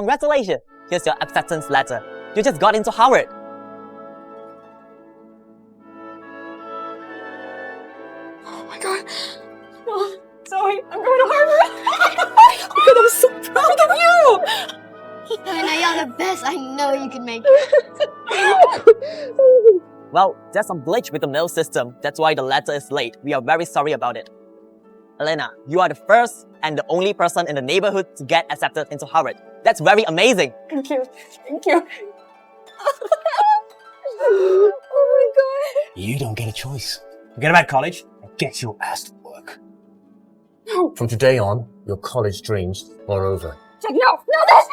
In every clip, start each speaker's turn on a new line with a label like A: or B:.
A: Congratulations! Here's your acceptance letter. You just got into Harvard.
B: Oh my god. Mom, Zoe, I'm going to Harvard. Oh my god, I'm so proud of you.
C: Elena, you're the best. I know you can make it.
A: Well, there's some glitch with the mail system. That's why the letter is late. We are very sorry about it. Elena, you are the first and the only person in the neighborhood to get accepted into Harvard. That's very amazing.
B: Thank you. Thank you. Oh my god.
D: You don't get a choice. Forget about college and get your ass to work.
B: No.
D: From today on, your college dreams are over.
B: Jack, no, please, no. No.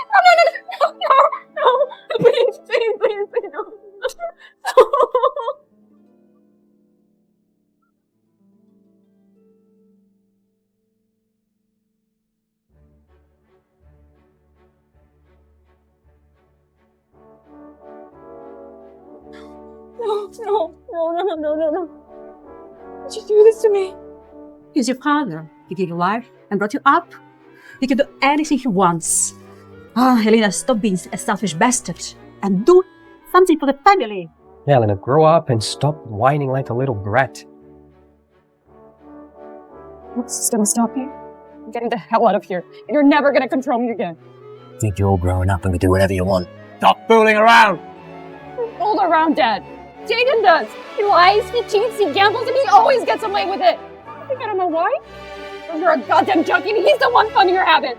B: Why'd you do this to me?
E: He's your father. He gave you life and brought you up. He can do anything he wants. Helena, stop being a selfish bastard and do something for the family.
F: Helena, grow up and stop whining like a little brat.
B: What's gonna stop you? I'm getting the hell out of here, and you're never gonna control me again.
D: Think you're all growing up and can do whatever you want.
F: Stop fooling around!
B: Roll around, Dad. Jaden does. He lies, he cheats, he gambles, and he always gets away with it. I think I don't know why. You're a goddamn junkie, and he's the one funding your habit.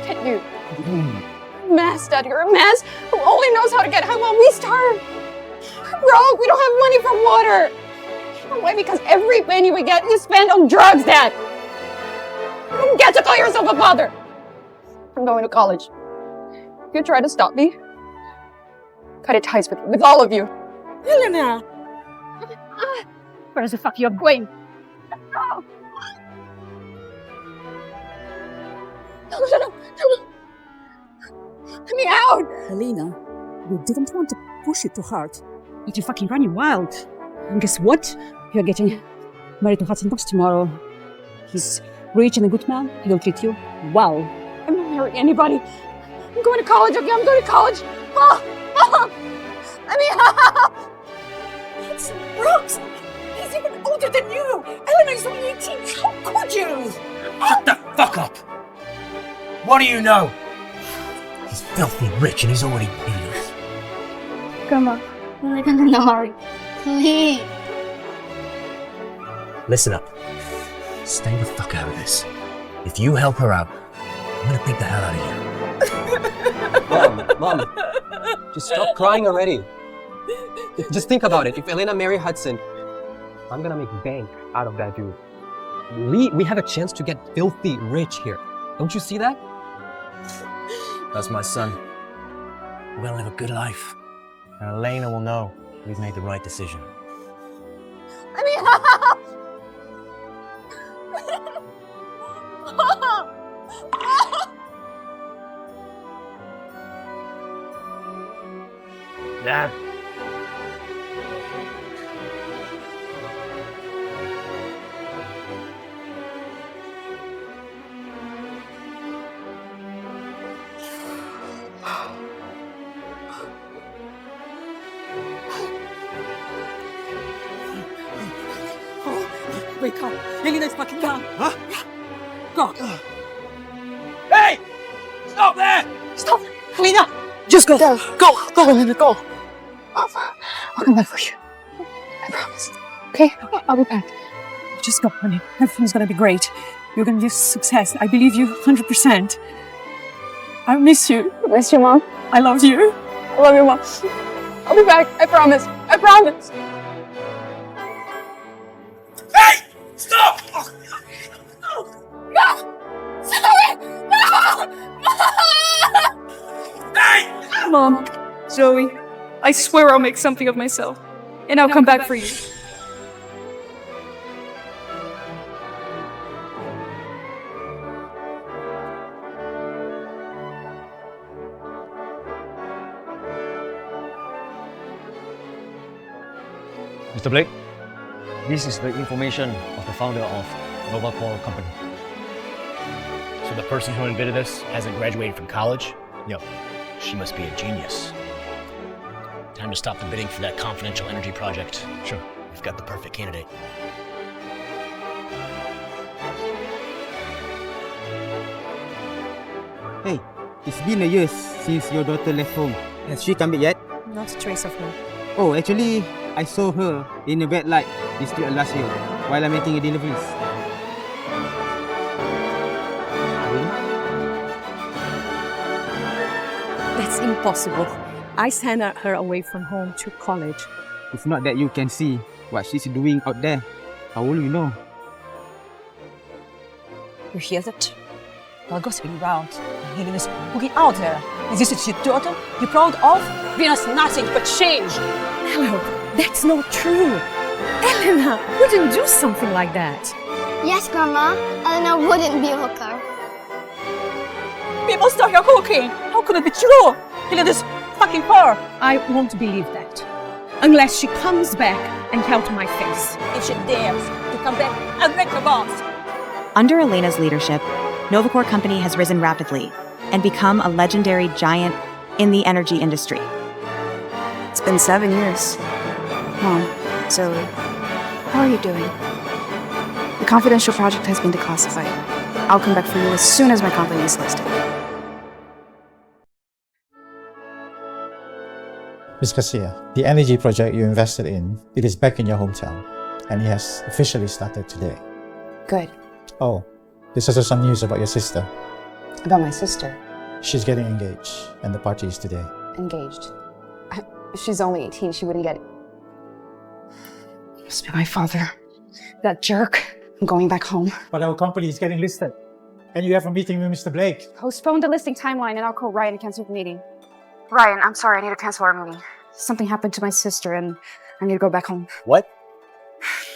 B: Get you. Mess, Dad, you're a mess who only knows how to get high while we starve. We're broke, we don't have money for water. Why? Because every penny we get is spent on drugs, Dad. You don't get to call yourself a father. I'm going to college. If you try to stop me, cut it ties with all of you.
E: Helena! Where the fuck you're going?
B: No. Let me out!
E: Helena, you didn't want to push it too hard. But you're fucking running wild. And guess what? You're getting married to Hudson Fox tomorrow. He's rich and a good man. He will treat you well.
B: I'm not marrying anybody. I'm going to college, okay? I'm going to college. Mom! Let me out!
E: It's Brooks! He's even older than you! Elena is only 18. How could you?
D: Shut the fuck up! What do you know? He's filthy rich and he's already paid us.
B: Grandma.
C: No, Mari. Please.
D: Listen up. Stay the fuck out of this. If you help her out, I'm gonna beat the hell out of you.
F: Mom, just stop crying already. Just think about it. If Elena marries Hudson, I'm gonna make bank out of that dude. We have a chance to get filthy rich here. Don't you see that?
D: That's my son. We're gonna live a good life. And Elena will know we've made the right decision.
B: Let me out!
D: Dad.
E: Wake up. Helena is fucking down.
D: Huh?
E: Go.
D: Hey! Stop there!
B: Stop! Helena!
E: Just go.
B: Go, Helena, go. I'll come back for you. I promise. Okay? I'll be back.
E: Just go, honey. Everything's gonna be great. You're gonna be a success. I believe you 100%. I miss you.
B: I miss you, Mom.
E: I love you.
B: I love you, Mom. I'll be back. I promise. I promise.
D: Hey! Stop!
B: No! Sorry! No!
D: Hey!
B: Mom, Zoe, I swear I'll make something of myself. And I'll come back for you.
D: Mr. Blake, this is the information of the founder of Nova Core Company.
G: So the person who invented this hasn't graduated from college?
D: Yep.
G: She must be a genius. Time to stop the bidding for that confidential energy project.
D: Sure.
G: We've got the perfect candidate.
H: Hey, it's been a year since your daughter left home. Has she come back yet?
E: Not a trace of her.
H: Oh, actually, I saw her in a bad light this street last year while I'm making a deliveries.
E: That's impossible. I sent her away from home to college.
H: It's not that you can see what she's doing out there. How will you know?
E: You hear that? While gossiping around, Helen is looking out there. Is this your daughter? You proud of? Venus nothing but change.
I: Hello, that's not true. Elena wouldn't do something like that.
C: Yes, Grandma. Elena wouldn't be a hooker.
E: People start her hooking. How could it be true? Helen is fucking her. I won't believe that. Unless she comes back and yell to my face. If she dares to come back and break her bones.
J: Under Elena's leadership, Novacore Company has risen rapidly and become a legendary giant in the energy industry.
B: It's been 7 years. Mom, Zoe, how are you doing? The confidential project has been declassified. I'll come back for you as soon as my company is listed.
K: Ms. Garcia, the energy project you invested in, it is back in your hometown, and it has officially started today.
B: Good.
K: Oh, there's also some news about your sister.
B: About my sister.
K: She's getting engaged, and the party is today.
B: Engaged. She's only 18. She wouldn't get it. Must be my father. That jerk. I'm going back home.
K: But our company is getting listed, and you have a meeting with Mr. Blake.
B: Postpone the listing timeline and I'll call Ryan and cancel the meeting. Ryan, I'm sorry. I need to cancel our meeting. Something happened to my sister and I need to go back home.
D: What?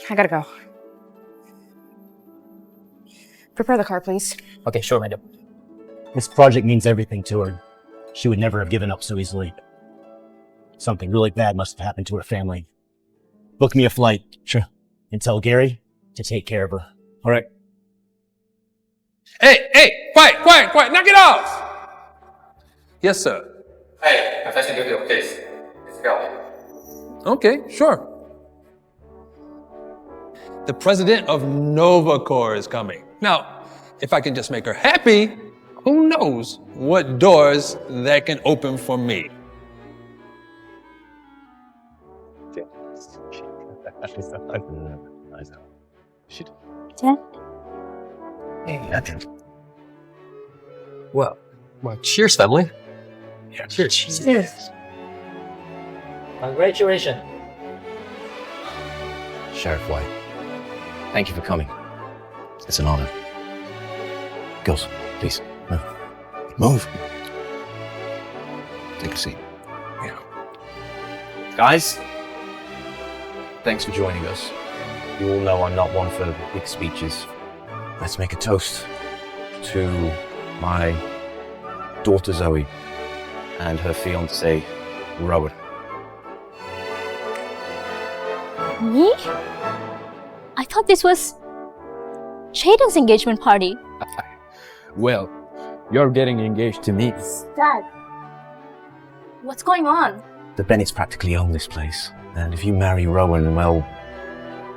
B: I gotta go. Prepare the car, please.
G: Okay, sure, madam. This project means everything to her. She would never have given up so easily. Something really bad must have happened to her family. Book me a flight. Sure. And tell Gary to take care of her.
D: All right.
L: Hey, quiet, knock it off! Yes, sir.
M: Hey, confession duty of case. Let's go.
L: Okay, sure. The president of Novacore is coming. Now, if I can just make her happy, who knows what doors that can open for me.
C: Dad?
G: Hey, nothing.
F: Well, cheers, family.
G: Yeah,
F: Cheers.
G: Cheers.
D: Congratulations.
G: Sheriff White, thank you for coming. It's an honor. Girls, please, move. Move. Take a seat. Yeah. Guys, thanks for joining us. You all know I'm not one for big speeches. Let's make a toast to my daughter Zoe and her fiancé Rowan.
C: Me? I thought this was Shaden's engagement party.
M: Well, you're getting engaged to me.
C: Dad, what's going on?
G: The Bennetts practically own this place, and if you marry Rowan, well,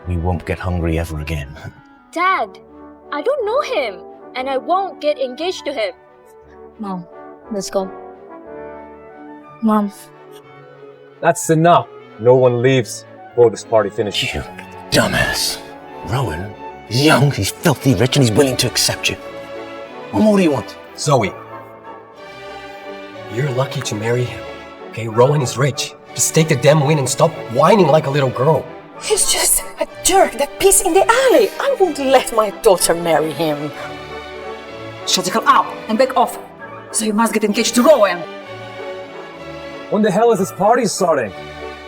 G: we won't get hungry ever again.
C: Dad, I don't know him, and I won't get engaged to him. Mom, let's go. Mom.
D: That's enough. No one leaves before this party finishes.
G: You dumbass. Rowan is young, he's filthy rich, and he's willing to accept you. What more do you want?
F: Zoe, you're lucky to marry him. Okay, Rowan is rich. Just take the damn win and stop whining like a little girl.
I: He's just a jerk that pees in the alley. I won't let my daughter marry him.
E: Shut the hell up and back off. So you must get engaged to Rowan.
D: When the hell is this party starting?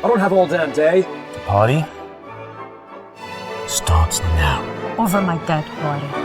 D: I don't have all damn day.
G: The party starts now.
E: Over my dead body.